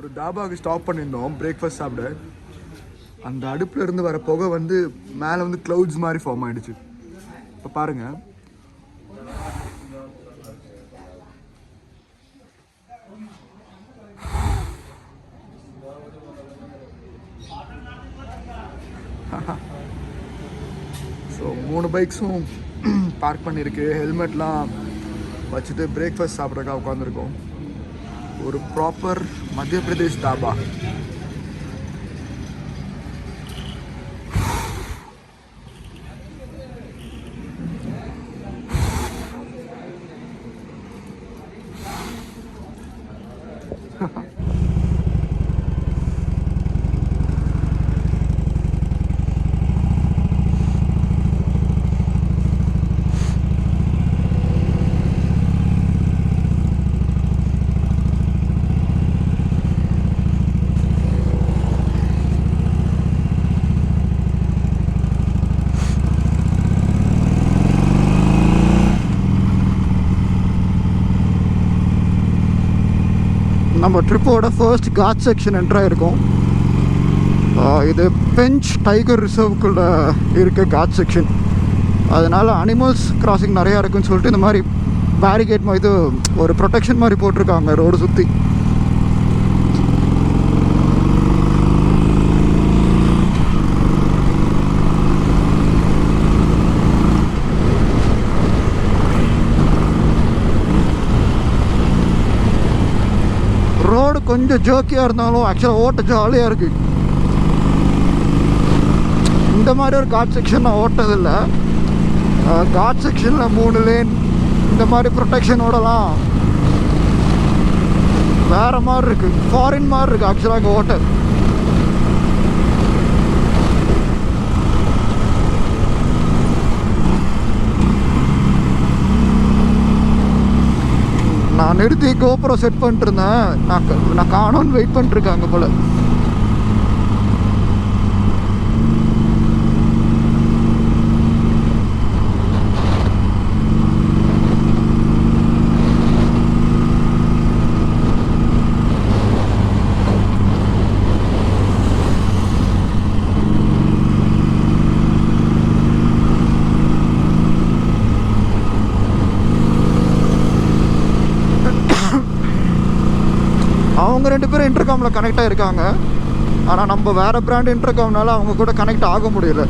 ஒரு டாபாவுக்கு ஸ்டாப் பண்ணியிருந்தோம் பிரேக்ஃபாஸ்ட் சாப்பிட. அந்த அடுப்பில் இருந்து வர புகை வந்து மேலே வந்து க்ளவுட்ஸ் மாதிரி ஃபார்ம் ஆகிடுச்சு. இப்போ பாருங்கள், ஸோ 3 பைக்ஸும் பார்க் பண்ணியிருக்கு. ஹெல்மெட்லாம் வச்சுட்டு பிரேக்ஃபாஸ்ட் சாப்பிட்றதுக்காக உட்காந்துருக்கோம். ஒரு ப்ராப்பர் மத்திய பிரதேஷ் தாபா. நம்ம ட்ரிப்போட ஃபர்ஸ்ட் காட் செக்ஷன் என்ட்ராக இருக்கும். இது பெஞ்ச் டைகர் ரிசர்வுக்குள்ள இருக்க காட் செக்ஷன். அதனால் அனிமல்ஸ் கிராசிங் நிறையா இருக்குன்னு சொல்லிட்டு இந்த மாதிரி பேரிகேட் இது ஒரு ப்ரொடெக்ஷன் மாதிரி போட்டிருக்காங்க ரோடு சுற்றி. ரோடு கொஞ்சம் ஜோக்கியாக இருந்தாலும் ஆக்சுவலாக ஓட்ட ஜாலியாக இருக்குது. இந்த மாதிரி ஒரு காட் செக்ஷன் நான் ஓட்டதில்லை. காட் செக்ஷனில் 3 லேன் இந்த மாதிரி ப்ரொடெக்ஷனோடலாம் வேறு மாதிரி இருக்குது, ஃபாரின் மாதிரி இருக்குது ஆக்சுவலாக இங்கே ஓட்ட. நான் நிறுத்தி கோப்ரோ செட் பண்ணிட்டு இருந்தேன். நான் காணோன்னு வெயிட் பண்ணிட்டுருக்கேன் அங்கே போல். அவங்க 2 பேரும் இன்டர்காமில் கனெக்ட் ஆகிருக்காங்க. ஆனால் நம்ம வேறு பிராண்ட் இன்டர்காம்னால அவங்க கூட கனெக்ட் ஆக முடியல.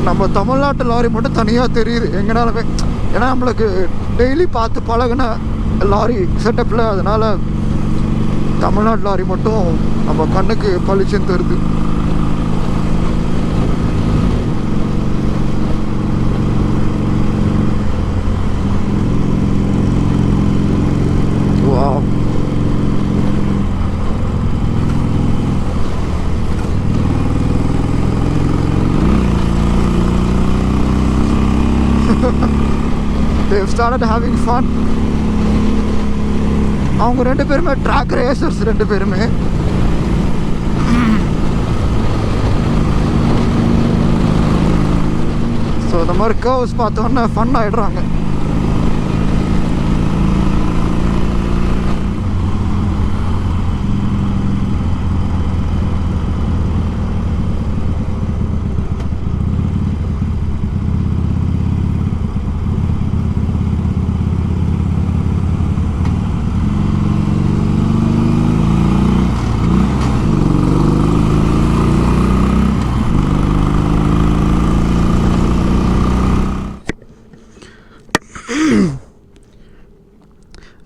நம்ம தமிழ்நாட்டு லாரி மட்டும் தனியாக தெரியுது எங்கனாலுமே. ஏன்னா நம்மளுக்கு டெய்லி பார்த்து பழகின லாரி செட்டப்பில், அதனால் தமிழ்நாட்டு லாரி மட்டும் நம்ம கண்ணுக்கு பளிச்சுன்னு தருது. Wow. They've started having fun. அவங்க 2 பேருமே ட்ராக் ரேசர்ஸ் 2 பேருமே. ஸோ இந்த மாதிரி கர்வ்ஸ் பார்த்தோன்னே ஃபன் ஆகிடுறாங்க.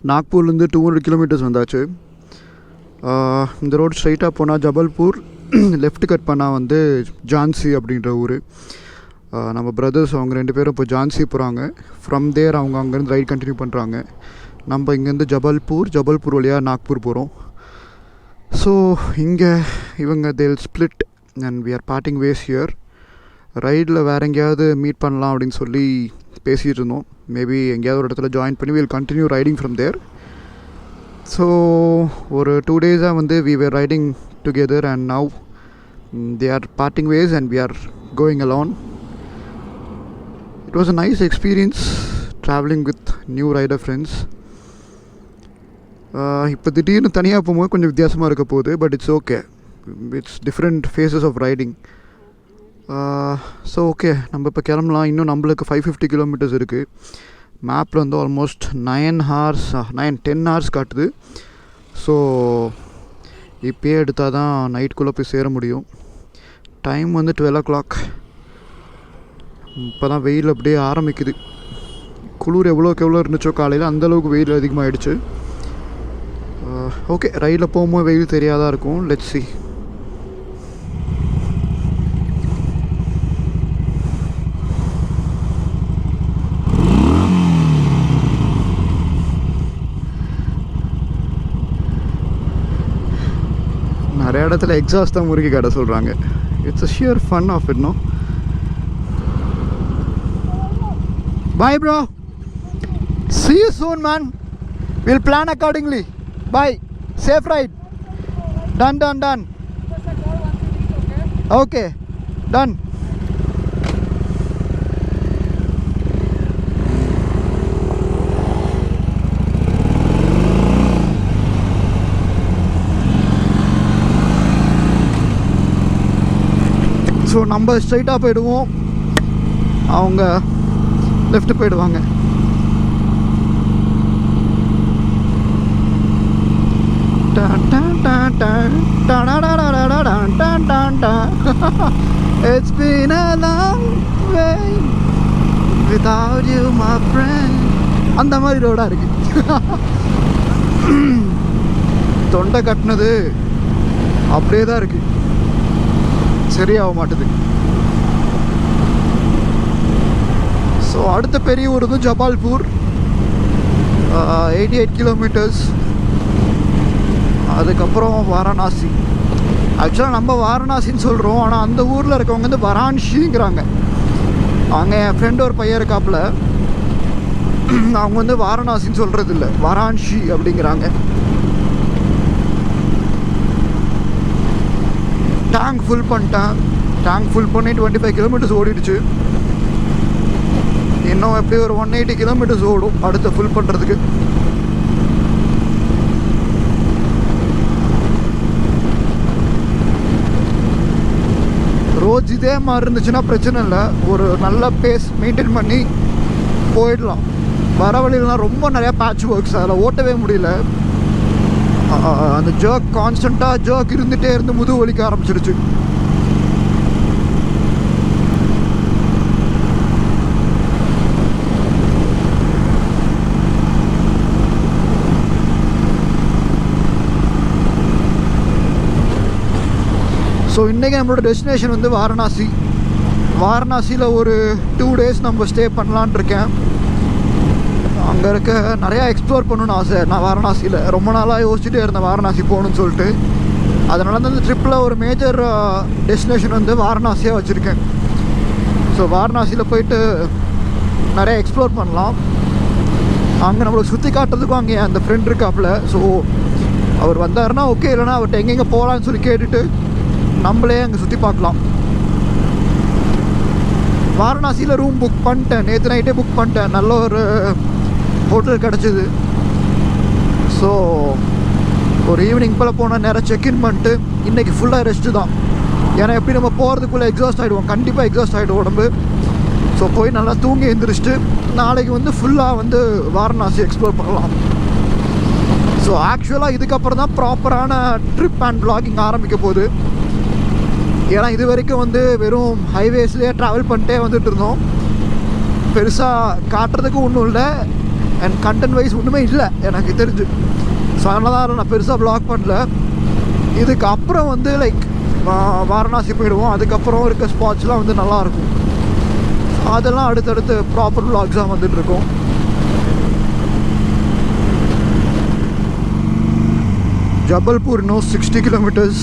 நாக்பூர்லேருந்து 200 கிலோமீட்டர்ஸ் வந்தாச்சு. இந்த ரோடு ஸ்ட்ரைட்டாக போனால் ஜபல்பூர், லெஃப்ட் கட் பண்ணால் வந்து ஜான்சி அப்படின்ற ஊர். நம்ம பிரதர்ஸ் அவங்க 2 பேரும் இப்போ ஜான்சி போகிறாங்க. ஃப்ரம் தேர் அவங்க அங்கேருந்து ரைட் கண்டினியூ பண்ணுறாங்க. நம்ம இங்கேருந்து ஜபல்பூர் வழியாக நாக்பூர் போகிறோம். ஸோ இங்கே இவங்க they'll split and we are parting ways here. ரைடில் வேறு எங்கேயாவது மீட் பண்ணலாம் அப்படின்னு சொல்லி பேசிகிட்டு இருந்தோம். மேபி எங்கேயாவது ஒரு இடத்துல ஜாயின் பண்ணி will continue riding from there. So ஒரு 2 days வந்து we were riding together and now they are parting ways and we are going alone. It was a nice experience traveling with new rider friends. இப்போ திடீர்னு தனியாக போகும்போது கொஞ்சம் வித்தியாசமாக இருக்க போகுது, but it's okay. It's different phases of riding. So okay, நம்ம இப்போ கிளம்பலாம். இன்னும் நம்மளுக்கு 550 kilometers இருக்குது. மேப்பில் வந்து ஆல்மோஸ்ட் 10 hours காட்டுது. ஸோ இப்போயே எடுத்தால் தான் நைட்டுக்குள்ளே போய் சேர முடியும். டைம் வந்து 12 o'clock. இப்போ தான் வெயில் அப்படியே ஆரம்பிக்குது. குளிர் எவ்வளோக்கு எவ்வளோ இருந்துச்சோ காலையில் அந்தளவுக்கு வெயில் அதிகமாகிடுச்சு. ஓகே, ரயிலில் போகும்போது வெயில் தெரியாதான் இருக்கும். Let's see. நிறைய இடத்துல எக்ஸாஸ்ட் தான் முறுக்கி காட்ட சொல்கிறாங்க. It's a sheer fun of it, no? Bye bro, see you soon man, we'll plan accordingly. Bye, safe ride. Done. Okay, done. So நம்ம ஸ்ட்ரைட்டாக போயிடுவோம், அவங்க லெஃப்ட் போயிடுவாங்க. It's been a long way without you my friend. அந்த மாதிரி ரோடாக இருக்கு. தொண்டை கட்டினது அப்படியே தான் இருக்கு, சரியாக மாட்டுது. ஸோ அடுத்த பெரிய ஊர் வந்து ஜபால்பூர், 88 kilometers. அதுக்கப்புறம் வாரணாசி. ஆக்சுவலாக நம்ம வாரணாசின்னு சொல்கிறோம், ஆனால் அந்த ஊரில் இருக்கவங்க வந்து வரான்சிங்கிறாங்க. அங்கே என் ஃப்ரெண்டு ஒரு பையன் இருக்காப்புல, அவங்க வந்து வாரணாசின்னு சொல்கிறது இல்லை, வரான்சி அப்படிங்கிறாங்க. டேங்க் ஃபுல் பண்ணிட்டேன். டேங்க் ஃபுல் பண்ணி 25 kilometers ஓடிடுச்சு. இன்னும் எப்படி ஒரு 180 kilometers ஓடும் அடுத்த ஃபுல் பண்ணுறதுக்கு. ரோட்ஸ் இதே மாதிரி இருந்துச்சுன்னா பிரச்சனை இல்லை, ஒரு நல்ல பேஸ் மெயின்டைன் பண்ணி போயிடலாம். வர வழியிலாம் ரொம்ப நிறையா பேட்ச் ஒர்க்ஸ், அதில் ஓட்டவே முடியல. அந்த ஜர்க் கான்ஸ்டண்ட்டாக ஜர்க் இருந்துகிட்டே இருந்து முதுகு வலிக்க ஆரம்பிச்சிருச்சு. ஸோ இன்றைக்கி நம்மளோட டெஸ்டினேஷன் வந்து வாரணாசி. வாரணாசியில் ஒரு 2 days நம்ம ஸ்டே பண்ணலான் இருக்கேன். அங்கே இருக்க நிறையா எக்ஸ்ப்ளோர் பண்ணணுன்னு ஆசை. நான் வாரணாசியில் ரொம்ப நாளாக யோசிச்சுட்டே இருந்தேன் வாரணாசி போகணுன்னு சொல்லிட்டு. அதனால தான் இந்த ட்ரிப்பில் ஒரு மேஜர் டெஸ்டினேஷன் வந்து வாரணாசியாக வச்சுருக்கேன். ஸோ வாரணாசியில் போயிட்டு நிறையா எக்ஸ்ப்ளோர் பண்ணலாம். அங்கே நம்மளுக்கு சுற்றி காட்டுறதுக்கும் அங்கே அந்த ஃப்ரெண்ட் இருக்காப்புல. ஸோ அவர் வந்தாருன்னா ஓகே, இல்லைனா அவர்கிட்ட எங்கெங்கே போகலான்னு சொல்லி கேட்டுட்டு நம்மளே அங்கே சுற்றி பார்க்கலாம். வாரணாசியில் ரூம் புக் பண்ணிட்டேன், நேற்று நைட்டே புக் பண்ணிட்டேன். நல்ல ஒரு ஹோட்டல் கிடச்சிது. ஸோ ஒரு ஈவினிங் போல் போனால் நேராக செக்இன் பண்ணிட்டு இன்றைக்கி ஃபுல்லாக ரெஸ்ட்டு தான். ஏன்னா எப்படி நம்ம போகிறதுக்குள்ளே எக்ஸாஸ்ட் ஆகிடுவோம், கண்டிப்பாக எக்ஸாஸ்ட் ஆகிடும் உடம்பு. ஸோ போய் நல்லா தூங்கி எழுந்திரிச்சிட்டு நாளைக்கு வந்து ஃபுல்லாக வந்து வாரணாசி எக்ஸ்ப்ளோர் பண்ணலாம். ஸோ ஆக்சுவலாக இதுக்கப்புறம் தான் ப்ராப்பரான ட்ரிப் அண்ட் vlogging ஆரம்பிக்க போகுது. ஏன்னா இது வரைக்கும் வந்து வெறும் ஹைவேஸ்லேயே ட்ராவல் பண்ணிட்டே வந்துட்டு இருந்தோம். பெருசாக காட்டுறதுக்கு ஒன்றும் இல்லை, அண்ட் கண்டென்ட் வைஸ் ஒன்றுமே இல்லை எனக்கு தெரிஞ்சு. ஸோ அதனால தான் நான் பெருசாக vlog பண்ணல. இதுக்கு அப்புறம் வந்து லைக் வாரணாசி போயிடுவோம். அதுக்கப்புறம் இருக்க ஸ்பாட்ஸ்லாம் வந்து நல்லாயிருக்கும். அதெல்லாம் அடுத்தடுத்து ப்ராப்பர் vlogsஸாக வந்துட்டுருக்கோம். ஜபல்பூர் இன்னும் 60 kilometers,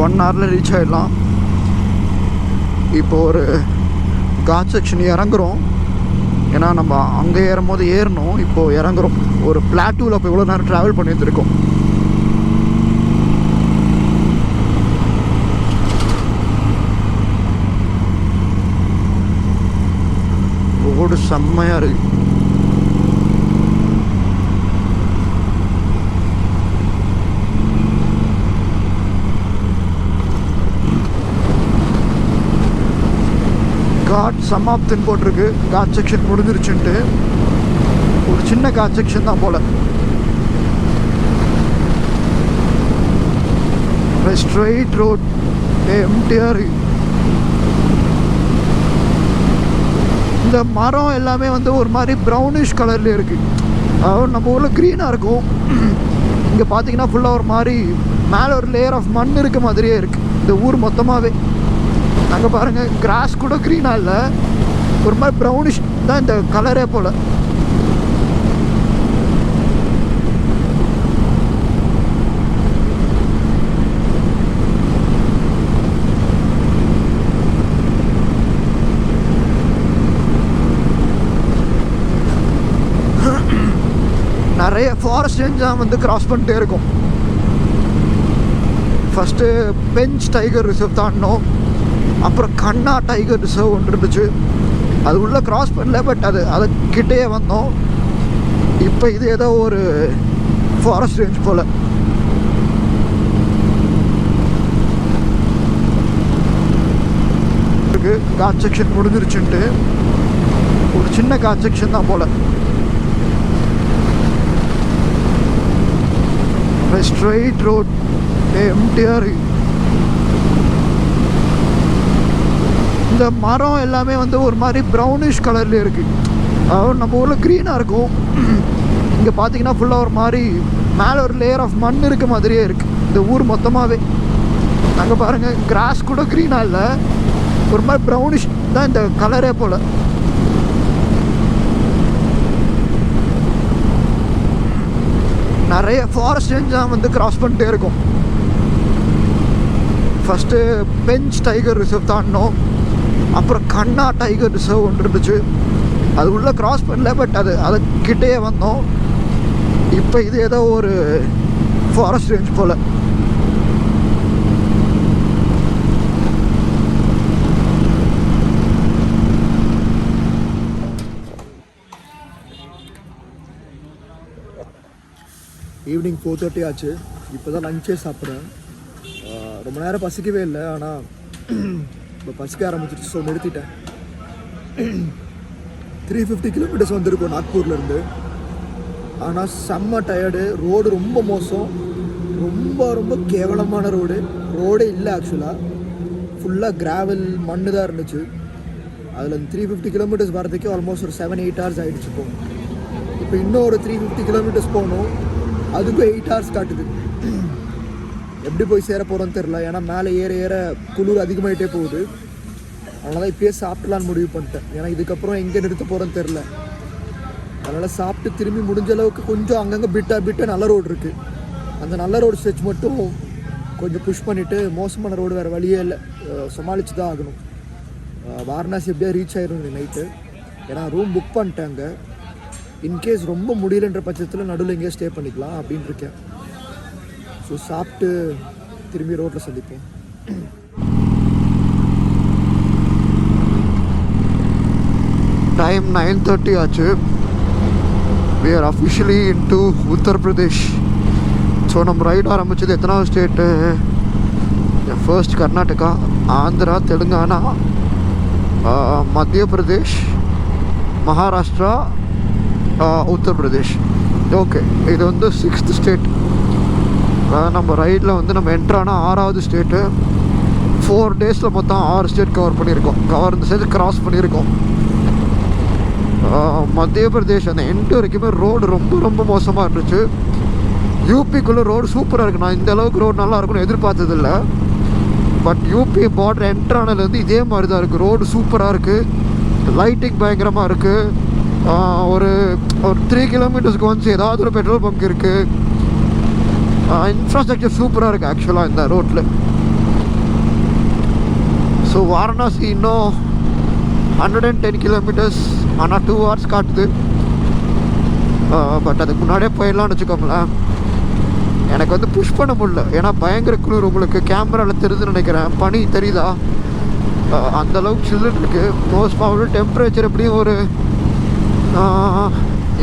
1 hourல ரீச் ஆகிடலாம். இப்போ ஒரு காட் செக்ஷன் இறங்குறோம். ஏன்னா நம்ம அங்கே ஏறும்போது ஏறணும், இப்போது இறங்குறோம். ஒரு பிளாட்டூவில் இப்போ இவ்வளோ நேரம் ட்ராவல் பண்ணிட்டு இருக்கோம். ரோடு செம்மையாக இருக்கு. காட் சமாப்தின்னு போட்டிருக்கு. காட் செக்ஷன் முடிஞ்சிருச்சுன்ட்டு. ஒரு சின்ன காட் செக்ஷன் தான் போல். Straight road MTR. இந்த மரம் எல்லாமே வந்து ஒரு மாதிரி ப்ரௌனிஷ் கலர்லேயே இருக்குது. அதாவது நம்ம ஊரில் க்ரீனாக இருக்கும், இங்கே பார்த்தீங்கன்னா ஃபுல்லாக ஒரு மாதிரி மேலே ஒரு லேயர் ஆஃப் மண் இருக்க மாதிரியே இருக்குது இந்த ஊர் மொத்தமாகவே. அங்கே பாருங்கள், கிராஸ் கூட க்ரீனாக இல்லை, ஒரு மாதிரி ப்ரௌனிஷ் தான் இந்த கலரே போல். நிறைய ஃபாரஸ்ட் ரேஞ்சாக வந்து கிராஸ் பண்ணிட்டே இருக்கும். ஃபஸ்ட்டு பெஞ்ச் டைகர் ரிசர்வ் தாண்டினோம், அப்புறம் கண்ணா டைகர் ரிசர்வ் ஒன்று இருந்துச்சு, அது உள்ளே கிராஸ் பண்ணல, பட் அது கிட்டேயே வந்தோம். இப்போ இது ஏதோ ஒரு ஃபாரஸ்ட் ரேஞ்ச் போல். காட் செக்ஷன் முடிஞ்சிருச்சுன்ட்டு. ஒரு சின்ன காட் செக்ஷன் தான் போல். Straight road MTR. இந்த மரம் எல்லாமே வந்து ஒரு மாதிரி ப்ரௌனிஷ் கலர்லேயே இருக்குது. அதாவது நம்ம ஊரில் க்ரீனாக இருக்கும், இங்கே பார்த்தீங்கன்னா ஃபுல்லாக ஒரு மாதிரி மேலே ஒரு லேயர் ஆஃப் மண் இருக்க மாதிரியே இருக்குது இந்த ஊர் மொத்தமாகவே. அங்கே பாருங்கள், கிராஸ் கூட க்ரீனாக இல்லை, ஒரு மாதிரி ப்ரௌனிஷ் தான் இந்த கலரே போல். நிறைய ஃபாரஸ்ட் ரேஞ்சாக வந்து கிராஸ் பண்ணிட்டே இருக்கும். ஃபஸ்ட்டு பெஞ்ச் டைகர் ரிசர்வ் தாண்டினோம், அப்புறம் கண்ணா டைகர் ரிசர்வ் ஒன்று இருந்துச்சு, அது உள்ளே கிராஸ் பண்ணல, பட் அது கிட்டேயே வந்தோம். இப்போ இது ஏதோ ஒரு ஃபாரஸ்ட் ரேஞ்ச் போல். ஈவினிங் 4:30 ஆச்சு. இப்போ தான் லஞ்சே சாப்பிட்றேன். ரொம்ப நேரம் பசிக்கவே இல்லை, ஆனால் இப்போ பசிக்க ஆரம்பிச்சிருச்சு, ஸோ நிறுத்திட்டேன். 350 கிலோமீட்டர்ஸ் வந்திருக்கோம் நாக்பூர்லேருந்து. ஆனால் செம்ம டயர்டு. ரோடு ரொம்ப மோசம், ரொம்ப ரொம்ப கேவலமான ரோடே இல்லை. ஆக்சுவலாக ஃபுல்லாக கிராவல் மண்ணு தான் இருந்துச்சு. அதில் 350 கிலோமீட்டர்ஸ் வரதுக்கே ஆல்மோஸ்ட் ஒரு 7-8 hours ஆகிடுச்சு. இப்போ இன்னும் ஒரு 350 கிலோமீட்டர்ஸ் போகணும், அதுக்கும் 8 hours காட்டுது. எப்படி போய் சேர போகிறோன்னு தெரில, ஏன்னா மேலே ஏற குளிர் அதிகமாகிட்டே போகுது. அதனால தான் இப்போயே சாப்பிட்லான்னு முடிவு பண்ணிட்டேன். ஏன்னா இதுக்கப்புறம் எங்கே நிறுத்த போகிறோன்னு தெரில. அதனால் சாப்பிட்டு திரும்பி முடிஞ்ச அளவுக்கு கொஞ்சம் அங்கங்கே பிட்டாக நல்ல ரோடு இருக்குது, அந்த நல்ல ரோடு ஸ்ட்ரெச் மட்டும் கொஞ்சம் புஷ் பண்ணிவிட்டு, மோசமான ரோடு வேறு வழியே இல்லை, சமாளித்து தான் ஆகணும். வாரணாசி எப்படியா ரீச் ஆயிரும் நைட்டு. ஏன்னா ரூம் புக் பண்ணிட்டாங்க. இன்கேஸ் ரொம்ப முடியலன்ற பட்சத்தில் நடுவில் எங்கேயோ ஸ்டே பண்ணிக்கலாம் அப்படின்னு இருக்கேன். ஸோ சாப்பிட்டு திரும்பி ரோட்டில் சந்திப்போம். டைம் 9:30 ஆச்சு. we are officially into Uttar Pradesh. So நம்ம ரைடு ஆரம்பித்தது எத்தனாவது ஸ்டேட்டு? ஃபர்ஸ்ட் கர்நாடகா, ஆந்திரா, தெலுங்கானா, மத்திய பிரதேஷ், மகாராஷ்டிரா, உத்தரப்பிரதேஷ். ஓகே, இது வந்து 6th ஸ்டேட். நம்ம ரைடில் வந்து நம்ம என்ட்ரான 6வது ஸ்டேட்டு. 4 days மொத்தம் 6 ஸ்டேட் கவர் பண்ணியிருக்கோம். இந்த சைடு கிராஸ் பண்ணியிருக்கோம். மத்திய பிரதேஷ் அந்த எண்டு வரைக்குமே ரோடு ரொம்ப ரொம்ப மோசமாக இருந்துச்சு. யூபிக்குள்ளே ரோடு சூப்பராக இருக்குது. நான் இந்த அளவுக்கு ரோடு நல்லா இருக்குன்னு எதிர்பார்த்ததில்ல. பட் யூபி பார்டர் என்ட்ரானதுலேருந்து இதே மாதிரி தான் இருக்குது. ரோடு சூப்பராக இருக்குது, லைட்டிங் பயங்கரமாக இருக்குது. ஒரு 3 kilometers ஒன்ஸ் ஏதாவது ஒரு பெட்ரோல் பங்க் இருக்குது. இன்ஃப்ராஸ்ட்ரக்சர் சூப்பராக இருக்குது ஆக்சுவலாக இந்த ரோட்டில். ஸோ வாரணாசி இன்னும் 110 kilometers, ஆனால் 2 hours காட்டுது. பட் அதுக்கு முன்னாடியே போயிடலாம்னு வச்சுக்கோங்களேன். எனக்கு வந்து புஷ் பண்ண முடியல, ஏன்னா பயங்கர குளிர். உங்களுக்கு கேமராவில் தெரியுதுன்னு நினைக்கிறேன், பனி தெரியுதா? அந்தளவுக்கு சில்லுன்னு இருக்குது. மோஸ்ட் ப்ராபபிளி டெம்பரேச்சர் எப்படியும் ஒரு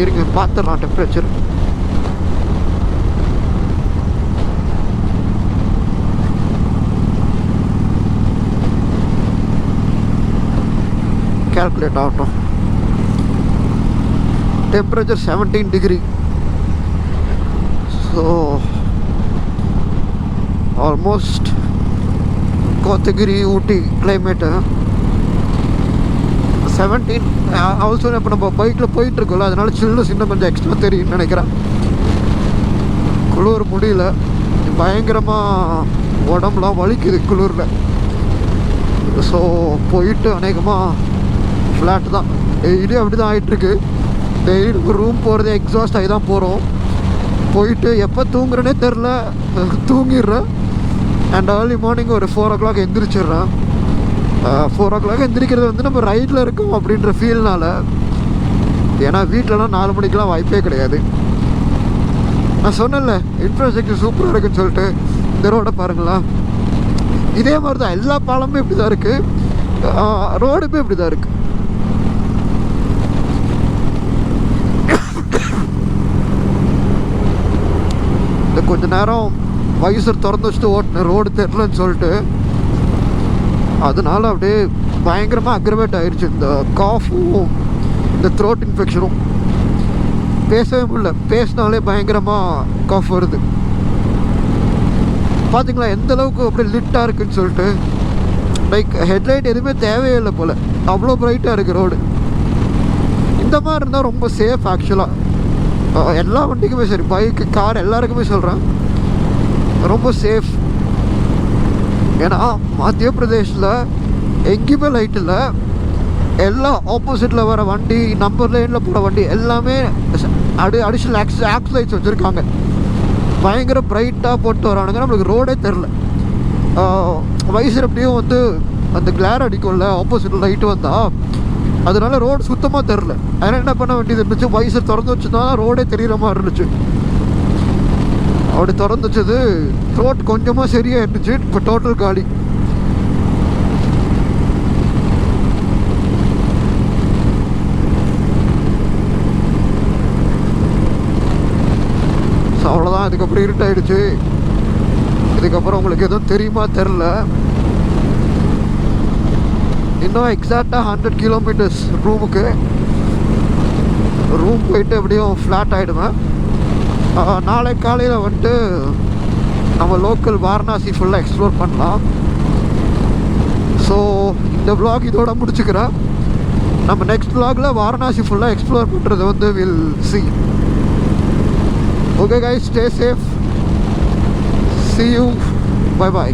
இருங்க பார்த்துடலாம் டெம்பரேச்சர். கேல்குலேட் ஆகட்டும். Temperature 17 degree. So almost Kotagiri Ooty climate 17. Also இப்போ நம்ம பைக்கில் போயிட்டுருக்கோம்ல, அதனால சில்னஸ் இன்னும் கொஞ்சம் எக்ஸ்ட்ரா தெரியும்னு நினைக்கிறேன். குளிர் முடியல, பயங்கரமாக உடம்புலாம் வலிக்குது குளிரில். ஸோ போயிட்டு அநேகமாக ஃப்ளாட் தான். டெய்லி அப்படி தான் ஆகிட்டுருக்கு. டெய்லி ரூம் போகிறதே எக்ஸாஸ்ட் ஆகி தான் போகிறோம். போயிட்டு எப்போ தூங்குறேனே தெரில, தூங்கிடுறேன். அண்ட் ஏர்லி மார்னிங் ஒரு 4 o'clock எந்திரிச்சிடுறேன். 4 o'clock எந்திரிக்கிறது வந்து நம்ம ரைட்டில் இருக்கோம் அப்படின்ற ஃபீல்னால. ஏன்னா வீட்டிலலாம் 4 மணிக்கெலாம் வாய்ப்பே கிடையாது. நான் சொன்னேன்ல இன்ஃப்ராஸ்ட்ரக்சர் சூப்பராக இருக்குன்னு சொல்லிட்டு. இந்த ரோடை பாருங்களா, இதே மாதிரி தான் எல்லா பாலமும் இப்படி தான் இருக்குது, ரோடுமே இப்படி தான் இருக்குது. இந்த கொஞ்ச நேரம் வைசர் திறந்து வச்சுட்டு ஓட்டினேன், ரோடு தெரிலன்னு சொல்லிட்டு. அதனால அப்படியே பயங்கரமாக அக்ரவேட் ஆயிடுச்சு இந்த காஃபும் இந்த த்ரோட் இன்ஃபெக்ஷனும். பேசவே முடியல, பேசினாலே பயங்கரமாக காஃப் வருது. பார்த்தீங்களா எந்த அளவுக்கு அப்படியே லிட்டாக இருக்குன்னு சொல்லிட்டு. லைக் ஹெட்லைட் எதுவுமே தேவையே இல்லை போல், அவ்வளோ ப்ரைட்டாக இருக்குது ரோடு. இந்த மாதிரி இருந்தால் ரொம்ப சேஃப் ஆக்சுவலாக. எல்லா வண்டிக்குமே சரி, பைக்கு கார் எல்லாருக்குமே சொல்கிறேன், ரொம்ப சேஃப். ஏன்னா மத்திய பிரதேஷில் எங்கேயுமே லைட் இல்லை. எல்லா ஆப்போசிட்டில் வர வண்டி, நம்பர் லைனில் போகிற வண்டி எல்லாமே அடிஷ்னல் ஆக்ஸ் லைட்ஸ் வச்சுருக்காங்க. பயங்கர ப்ரைட்டாக போட்டு வரானுங்க, நம்மளுக்கு ரோடே தெரில. வைசர் எப்படியும் வந்து அந்த கிளார் அடிக்கும்ல ஆப்போசிட்டில் லைட்டு வந்தால், அதனால ரோடு சுத்தமாக தெரில. அதனால் என்ன பண்ண வேண்டியது இருந்துச்சு, வைசர் திறந்து வச்சுருந்தா ரோடே தெரிகிற மாதிரி இருந்துச்சு. அப்படி திறந்து வச்சது ரோட் கொஞ்சமாக சரியாக இருந்துச்சு. இப்போ டோட்டல் காலி. ஸோ அவ்வளோதான், இதுக்கப்புறம் இருட்டாயிடுச்சு. இதுக்கப்புறம் உங்களுக்கு எதுவும் தெரியுமா தெரில. இன்னும் எக்ஸாக்டாக 100 kilometers ரூமுக்கு. ரூம் போயிட்டு எப்படியும் ஃப்ளாட் ஆகிடுவேன். நாளை காலையில் வந்துட்டு நம்ம லோக்கல் வாரணாசி ஃபுல்லாக எக்ஸ்ப்ளோர் பண்ணலாம். ஸோ இந்த vlog இதோட முடிச்சுக்கிறேன். நம்ம நெக்ஸ்ட் vlogல வாரணாசி ஃபுல்லாக எக்ஸ்ப்ளோர் பண்ணுறது வந்து will see. Okay guys, stay safe. See you. Bye bye.